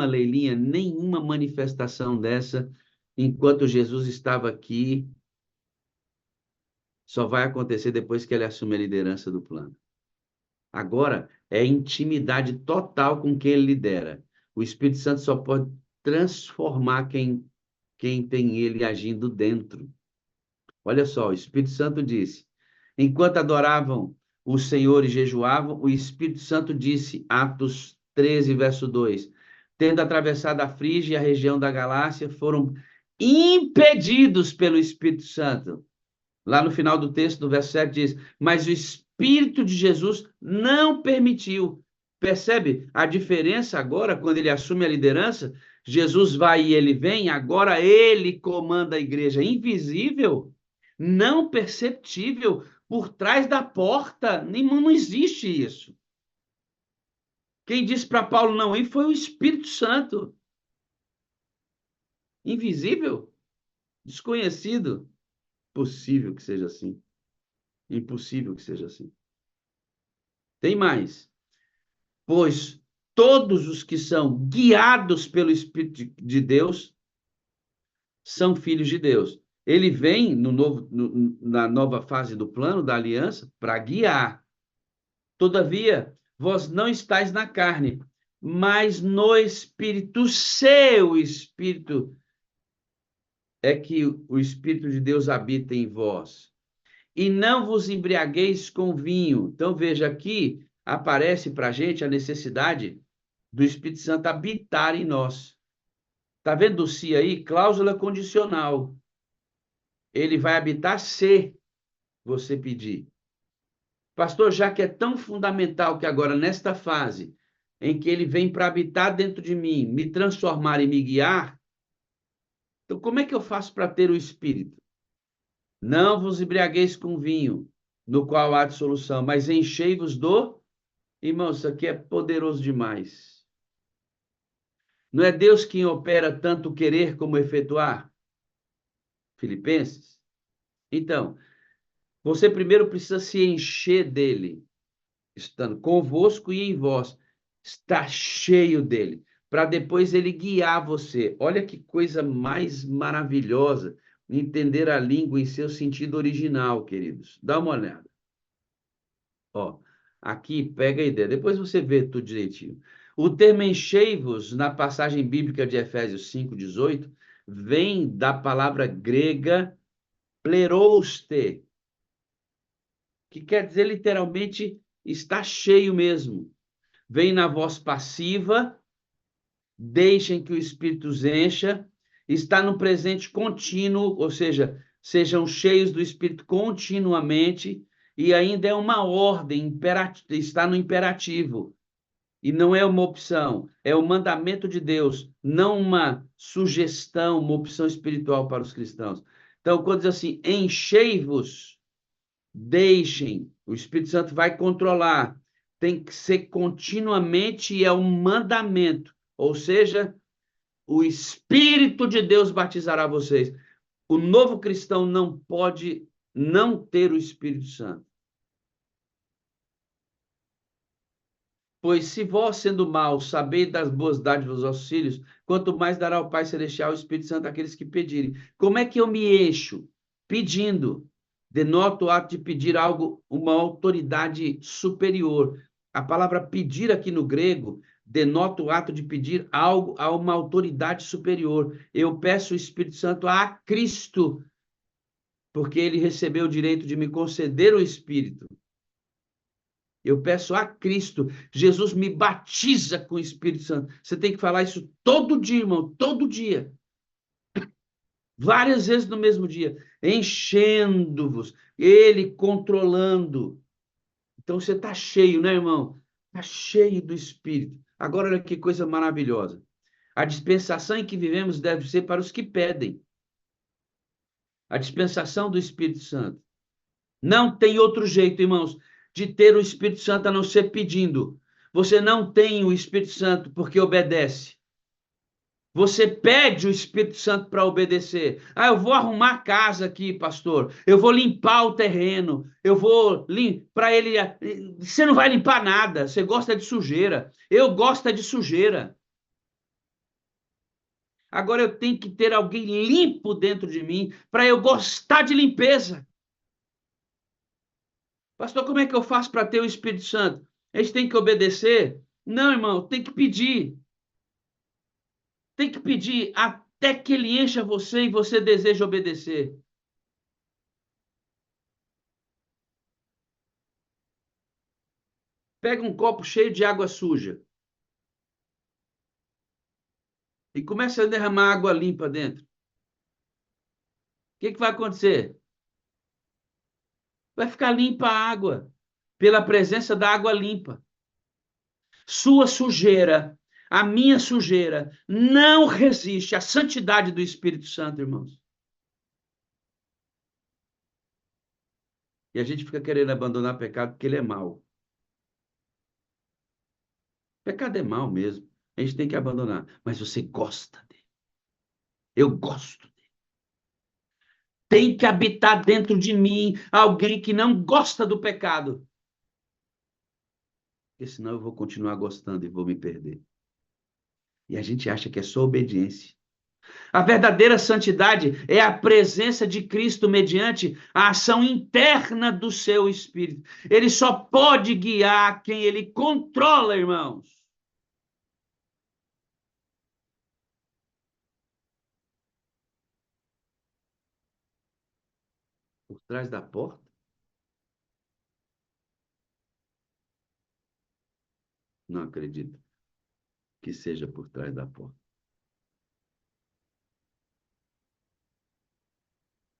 Leilinha, nenhuma manifestação dessa enquanto Jesus estava aqui. Só vai acontecer depois que ele assume a liderança do plano. Agora, é intimidade total com quem ele lidera. O Espírito Santo só pode transformar quem tem ele agindo dentro. Olha só, o Espírito Santo disse: enquanto adoravam o Senhor e jejuavam, o Espírito Santo disse, Atos 13, verso 2: tendo atravessado a Frígia e a região da Galácia, foram impedidos pelo Espírito Santo. Lá no final do texto, no verso 7, diz: mas o Espírito de Jesus não permitiu. Percebe a diferença agora, quando ele assume a liderança? Jesus vai e ele vem, agora ele comanda a igreja invisível, não perceptível, por trás da porta. Não existe isso. Quem disse para Paulo não ir foi o Espírito Santo. Invisível, desconhecido. Possível que seja assim. Impossível que seja assim. Tem mais. Pois todos os que são guiados pelo Espírito de Deus são filhos de Deus. Ele vem na nova fase do plano da aliança para guiar. Todavia, vós não estáis na carne, mas no Espírito, seu Espírito é que o Espírito de Deus habita em vós. E não vos embriagueis com vinho. Então, veja aqui, aparece para a gente a necessidade do Espírito Santo habitar em nós. Está vendo o se aí? Cláusula condicional. Ele vai habitar se você pedir. Pastor, já que é tão fundamental que agora, nesta fase, em que ele vem para habitar dentro de mim, me transformar e me guiar, então como é que eu faço para ter o Espírito? Não vos embriagueis com vinho, no qual há dissolução, mas enchei-vos do... Irmão, isso aqui é poderoso demais. Não é Deus quem opera tanto querer como efetuar? Filipenses? Então, você primeiro precisa se encher dele, estando convosco e em vós, está cheio dele, para depois ele guiar você. Olha que coisa mais maravilhosa, entender a língua em seu sentido original, queridos. Dá uma olhada. Ó, aqui pega a ideia, depois você vê tudo direitinho. O termo enchei-vos, na passagem bíblica de Efésios 5:18, vem da palavra grega plerouste, que quer dizer literalmente está cheio mesmo. Vem na voz passiva, deixem que o Espírito os encha, está no presente contínuo, ou seja, sejam cheios do Espírito continuamente, e ainda é uma ordem, está no imperativo, e não é uma opção, é o mandamento de Deus, não uma sugestão, uma opção espiritual para os cristãos. Então, quando diz assim, enchei-vos, deixem, o Espírito Santo vai controlar, tem que ser continuamente e é um mandamento, ou seja, o Espírito de Deus batizará vocês. O novo cristão não pode não ter o Espírito Santo. Pois se vós, sendo maus, sabeis das boas dádivas dos vossos filhos, quanto mais dará o Pai Celestial o Espírito Santo àqueles que pedirem. Como é que eu me encho? Pedindo. Denota o ato de pedir algo, uma autoridade superior. A palavra pedir aqui no grego denota o ato de pedir algo a uma autoridade superior. Eu peço o Espírito Santo a Cristo, porque ele recebeu o direito de me conceder o Espírito. Eu peço a Cristo. Jesus me batiza com o Espírito Santo. Você tem que falar isso todo dia, irmão, todo dia. Várias vezes no mesmo dia, enchendo-vos, ele controlando. Então você está cheio, né, irmão? Está cheio do Espírito. Agora, olha que coisa maravilhosa. A dispensação em que vivemos deve ser para os que pedem. A dispensação do Espírito Santo. Não tem outro jeito, irmãos, de ter o Espírito Santo a não ser pedindo. Você não tem o Espírito Santo porque obedece. Você pede o Espírito Santo para obedecer. Ah, eu vou arrumar a casa aqui, pastor. Eu vou limpar o terreno. Eu vou para ele. Você não vai limpar nada. Você gosta de sujeira. Eu gosto de sujeira. Agora eu tenho que ter alguém limpo dentro de mim para eu gostar de limpeza. Pastor, como é que eu faço para ter o Espírito Santo? A gente tem que obedecer? Não, irmão, tem que pedir. Tem que pedir até que ele encha você e você deseja obedecer. Pega um copo cheio de água suja e começa a derramar água limpa dentro. O que vai acontecer? Vai ficar limpa a água, pela presença da água limpa. Sua sujeira, a minha sujeira, não resiste à santidade do Espírito Santo, irmãos. E a gente fica querendo abandonar o pecado porque ele é mau. Pecado é mau mesmo. A gente tem que abandonar. Mas você gosta dele. Eu gosto dele. Tem que habitar dentro de mim alguém que não gosta do pecado. Porque senão eu vou continuar gostando e vou me perder. E a gente acha que é só obediência. A verdadeira santidade é a presença de Cristo mediante a ação interna do seu Espírito. Ele só pode guiar quem ele controla, irmãos. Por trás da porta? Não acredito que seja por trás da porta.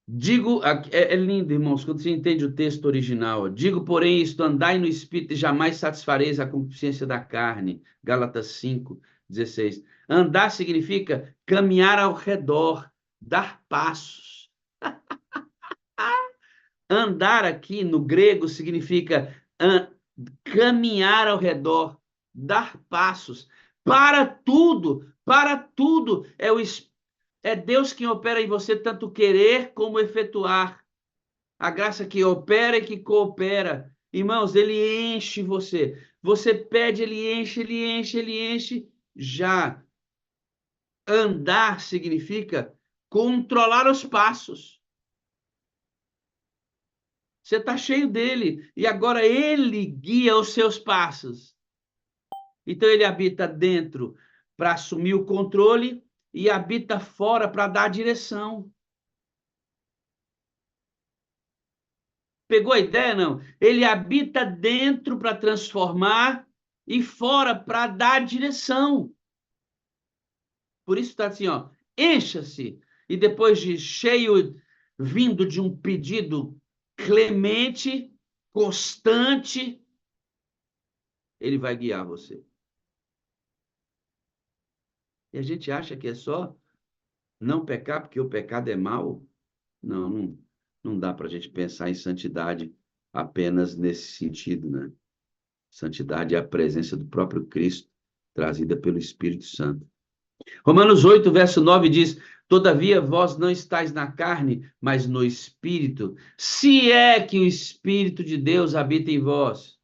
Digo, é lindo, irmãos, quando você entende o texto original. Digo, porém, isto, andai no Espírito e jamais satisfareis a consciência da carne. Gálatas 5:16. Andar significa caminhar ao redor, dar passos. Andar aqui no grego significa caminhar ao redor, dar passos. Para tudo. É Deus quem opera em você tanto querer como efetuar. A graça que opera e que coopera. Irmãos, ele enche você. Você pede, ele enche, ele enche, ele enche. Já andar significa controlar os passos. Você está cheio dele e agora ele guia os seus passos. Então ele habita dentro para assumir o controle e habita fora para dar a direção. Pegou a ideia, não? Ele habita dentro para transformar e fora para dar direção. Por isso está assim, ó, encha-se. E depois de cheio, vindo de um pedido clemente, constante, ele vai guiar você. E a gente acha que é só não pecar porque o pecado é mau. Não dá para a gente pensar em santidade apenas nesse sentido, né? Santidade é a presença do próprio Cristo, trazida pelo Espírito Santo. Romanos 8, verso 9 diz: Todavia vós não estáis na carne, mas no Espírito, se é que o Espírito de Deus habita em vós.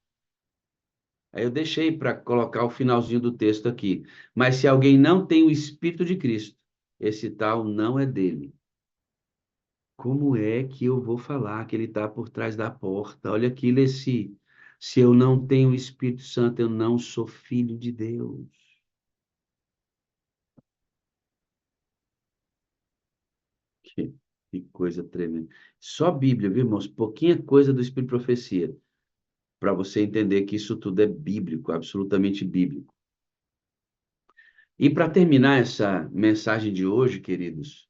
Aí eu deixei para colocar o finalzinho do texto aqui. Mas se alguém não tem o Espírito de Cristo, esse tal não é dele. Como é que eu vou falar que ele está por trás da porta? Olha aqui, Leci. Se eu não tenho o Espírito Santo, eu não sou filho de Deus. Que, que coisa tremenda. Só Bíblia, viu, irmãos? Pouquinha coisa do Espírito de Profecia, para você entender que isso tudo é bíblico, absolutamente bíblico. E para terminar essa mensagem de hoje, queridos,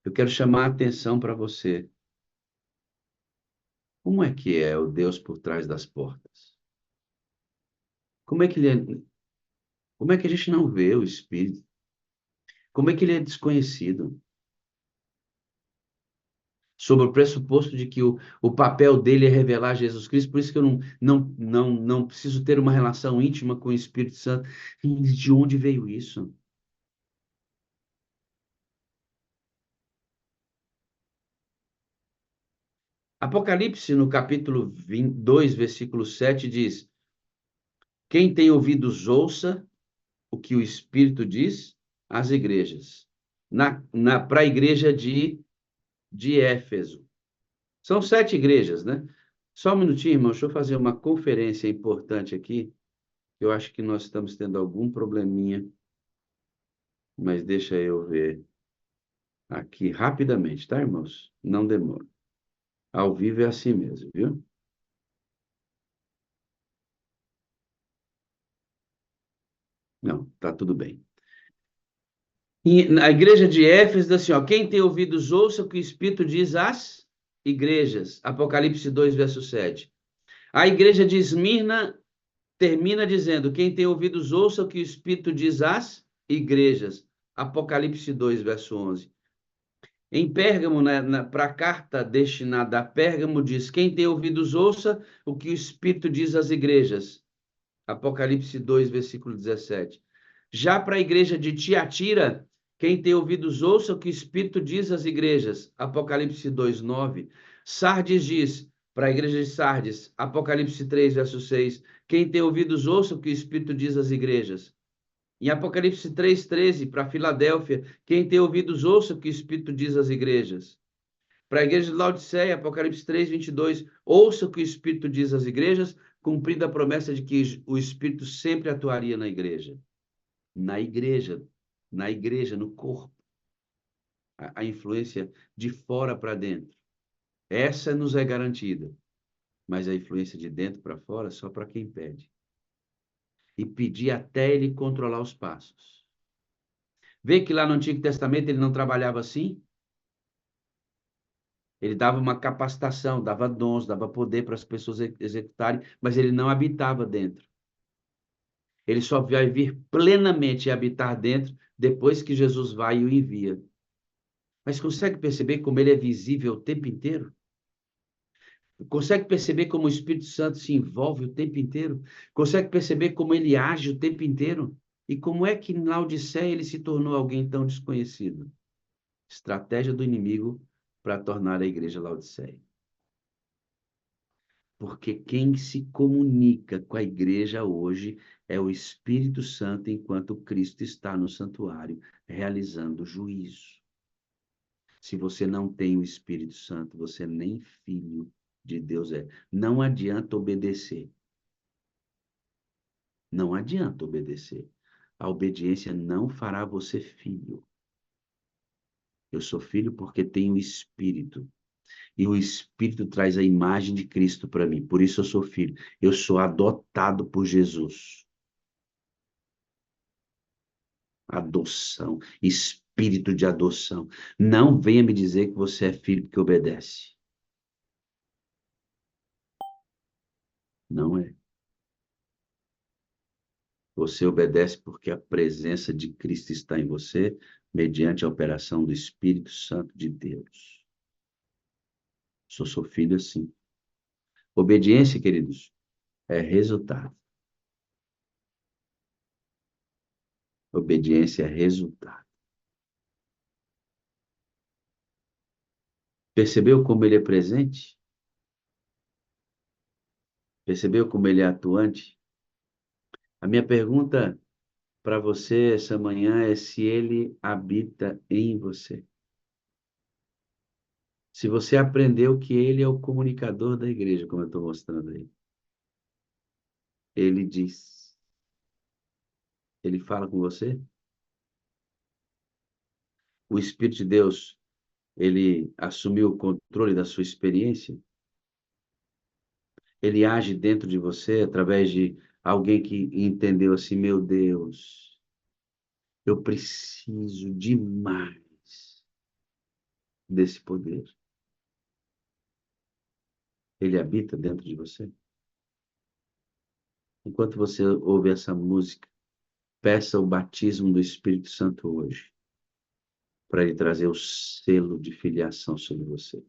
eu quero chamar a atenção para você. Como é que é o Deus por trás das portas? Como é que ele é? Como é que a gente não vê o Espírito? Como é que ele é desconhecido? Sob o pressuposto de que o papel dele é revelar Jesus Cristo, por isso que eu não preciso ter uma relação íntima com o Espírito Santo. E de onde veio isso? Apocalipse, no capítulo 22, versículo 7, diz: Quem tem ouvidos, ouça o que o Espírito diz às igrejas. Para a igreja de Éfeso. São 7 igrejas, né? Só um minutinho, irmão, deixa eu fazer uma conferência importante aqui. Eu acho que nós estamos tendo algum probleminha, mas deixa eu ver aqui rapidamente, tá, irmãos? Não demora. Ao vivo é assim mesmo, viu? Não, tá tudo bem. E na igreja de Éfeso, assim, ó, quem tem ouvidos, ouça o que o Espírito diz às igrejas. Apocalipse 2, verso 7. A igreja de Esmirna termina dizendo: quem tem ouvidos, ouça o que o Espírito diz às igrejas. Apocalipse 2, verso 11. Em Pérgamo, para a carta destinada a Pérgamo, diz: quem tem ouvidos, ouça o que o Espírito diz às igrejas. Apocalipse 2, versículo 17. Já para a igreja de Tiatira, quem tem ouvidos, ouça o que o Espírito diz às igrejas. Apocalipse 2, 9. Sardes diz, para a igreja de Sardes, Apocalipse 3, verso 6. Quem tem ouvidos, ouça o que o Espírito diz às igrejas. Em Apocalipse 3:13, para Filadélfia, quem tem ouvidos, ouça o que o Espírito diz às igrejas. Para a igreja de Laodiceia, Apocalipse 3:22, ouça o que o Espírito diz às igrejas, cumprindo a promessa de que o Espírito sempre atuaria na igreja. Na igreja, no corpo. A influência de fora para dentro. Essa nos é garantida. Mas a influência de dentro para fora só para quem pede. E pedir até ele controlar os passos. Vê que lá no Antigo Testamento ele não trabalhava assim? Ele dava uma capacitação, dava dons, dava poder para as pessoas executarem, mas ele não habitava dentro. Ele só vai vir plenamente habitar dentro depois que Jesus vai e o envia. Mas consegue perceber como ele é visível o tempo inteiro? Consegue perceber como o Espírito Santo se envolve o tempo inteiro? Consegue perceber como ele age o tempo inteiro? E como é que em Laodiceia ele se tornou alguém tão desconhecido? Estratégia do inimigo para tornar a igreja Laodiceia. Porque quem se comunica com a igreja hoje é o Espírito Santo, enquanto Cristo está no santuário realizando juízo. Se você não tem o Espírito Santo, você nem filho de Deus é. Não adianta obedecer. Não adianta obedecer. A obediência não fará você filho. Eu sou filho porque tenho o Espírito. E o Espírito traz a imagem de Cristo para mim. Por isso eu sou filho. Eu sou adotado por Jesus. Adoção. Espírito de adoção. Não venha me dizer que você é filho que obedece. Não é. Você obedece porque a presença de Cristo está em você, mediante a operação do Espírito Santo de Deus. Sou filho assim. Obediência, queridos, é resultado. Obediência é resultado. Percebeu como ele é presente? Percebeu como ele é atuante? A minha pergunta para você essa manhã é se ele habita em você. Se você aprendeu que ele é o comunicador da igreja, como eu estou mostrando aí. Ele diz. Ele fala com você? O Espírito de Deus, ele assumiu o controle da sua experiência? Ele age dentro de você através de alguém que entendeu assim, meu Deus, eu preciso demais desse poder. Ele habita dentro de você? Enquanto você ouve essa música, peça o batismo do Espírito Santo hoje, para ele trazer o selo de filiação sobre você.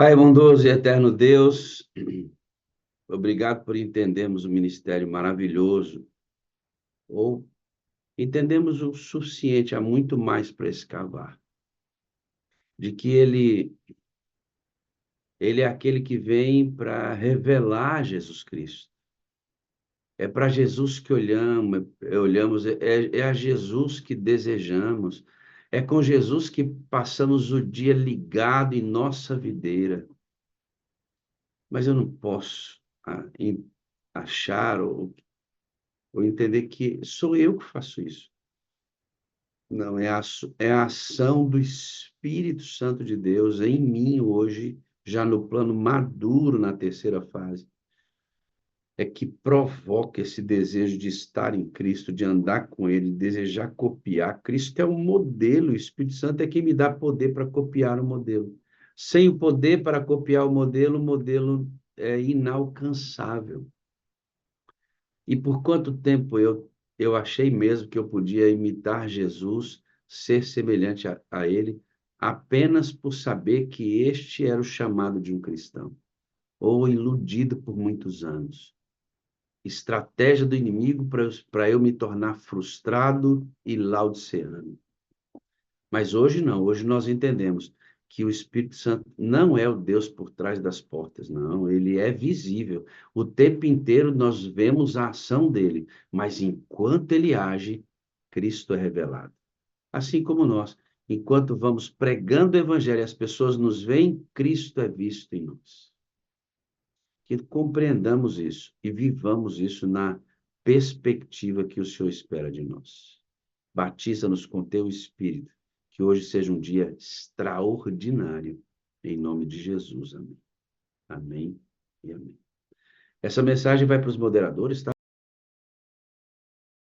Pai bondoso e eterno Deus, obrigado por entendermos o ministério maravilhoso, ou entendemos o suficiente, há muito mais para escavar, de que ele é aquele que vem para revelar Jesus Cristo. É para Jesus que olhamos, é a Jesus que desejamos, é com Jesus que passamos o dia ligado em nossa videira. Mas eu não posso achar ou entender que sou eu que faço isso. Não, é a ação do Espírito Santo de Deus em mim hoje, já no plano maduro, na terceira fase, é que provoca esse desejo de estar em Cristo, de andar com Ele, de desejar copiar. Cristo é o modelo, o Espírito Santo é quem me dá poder para copiar o modelo. Sem o poder para copiar o modelo é inalcançável. E por quanto tempo eu achei mesmo que eu podia imitar Jesus, ser semelhante a ele, apenas por saber que este era o chamado de um cristão, ou iludido por muitos anos. Estratégia do inimigo para eu me tornar frustrado e laodiceano. Mas hoje não, hoje nós entendemos que o Espírito Santo não é o Deus por trás das portas, não, ele é visível. O tempo inteiro nós vemos a ação dele, mas enquanto ele age, Cristo é revelado. Assim como nós, enquanto vamos pregando o evangelho e as pessoas nos veem, Cristo é visto em nós. Que compreendamos isso e vivamos isso na perspectiva que o Senhor espera de nós. Batiza-nos com teu Espírito, que hoje seja um dia extraordinário, em nome de Jesus. Amém. Amém e amém. Essa mensagem vai para os moderadores, tá?